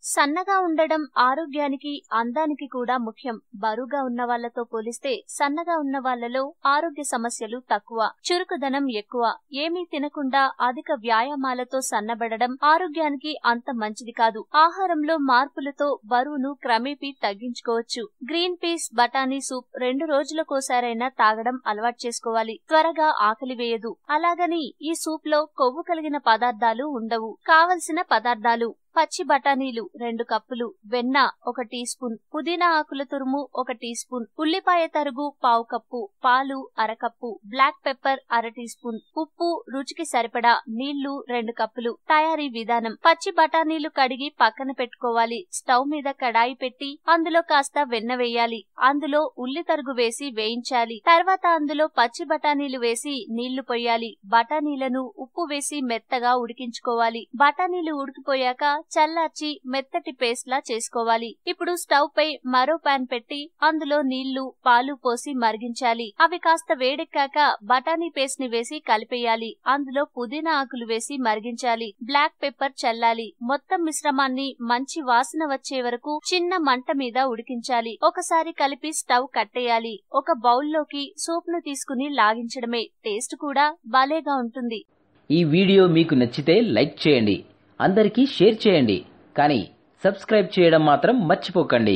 సన్నగా ఉండడం ఆరోగ్యానికి అందానికి కూడా ముఖ్యం. బరువుగా ఉన్న వాళ్లతో పోలిస్తే సన్నగా ఉన్న వాళ్లలో ఆరోగ్య సమస్యలు తక్కువ, చురుకుదనం ఎక్కువ. ఏమీ తినకుండా అధిక వ్యాయామాలతో సన్నబడడం ఆరోగ్యానికి అంత మంచిది కాదు. ఆహారంలో మార్పులతో బరువును క్రమేపీ తగ్గించుకోవచ్చు. గ్రీన్ పీస్ బఠానీ సూప్ 2 రోజులకోసారైనా తాగడం అలవాటు చేసుకోవాలి. త్వరగా ఆకలి వేయదు. అలాగని ఈ సూప్ లో కొవ్వు కలిగిన పదార్థాలు ఉండవు. కావలసిన పదార్థాలు: పచ్చి బఠానీలు 2 కప్పులు, వెన్న 1 టీ స్పూన్, పుదీనా ఆకుల తురుము 1 టీ స్పూన్, ఉల్లిపాయ తరుగు 1/2 కప్పు, పాలు 1/2 cup, black pepper 1/2 teaspoon, ఉప్పు రుచికి సరిపడా, నీళ్లు 2 కప్పులు. తయారీ విధానం: పచ్చి బఠానీలు కడిగి పక్కన పెట్టుకోవాలి. స్టవ్ మీద కడాయి పెట్టి అందులో కాస్త వెన్న వేయాలి. అందులో ఉల్లి తరుగు వేసి వేయించాలి. తర్వాత అందులో పచ్చి బఠానీలు వేసి నీళ్లు పొయ్యాలి. బఠానీలను ఉప్పు వేసి మెత్తగా ఉడికించుకోవాలి. బఠానీలు ఉడికిపోయాక చల్లార్చి మెత్తటి పేస్ట్ లా చేసుకోవాలి. ఇప్పుడు స్టవ్ పై మరో పాన్ పెట్టి అందులో నీళ్లు, పాలు పోసి మరిగించాలి. అవి కాస్త వేడెక్కాక బఠానీ పేస్ట్ ని వేసి కలిపేయాలి. అందులో పుదీనా ఆకులు వేసి మరిగించాలి. బ్లాక్ పెప్పర్ చల్లాలి. మొత్తం మిశ్రమాన్ని మంచి వాసన వచ్చే వరకు చిన్న మంట మీద ఉడికించాలి. ఒకసారి కలిపి స్టవ్ కట్టేయాలి. ఒక బౌల్లోకి సూప్ ను తీసుకుని లాగించడమే. టేస్ట్ కూడా భలేగా ఉంటుంది. ఈ వీడియో మీకు నచ్చితే లైక్ చేయండి, అందరికీ షేర్ చేయండి, కానీ సబ్స్క్రైబ్ చేయడం మాత్రం మర్చిపోకండి.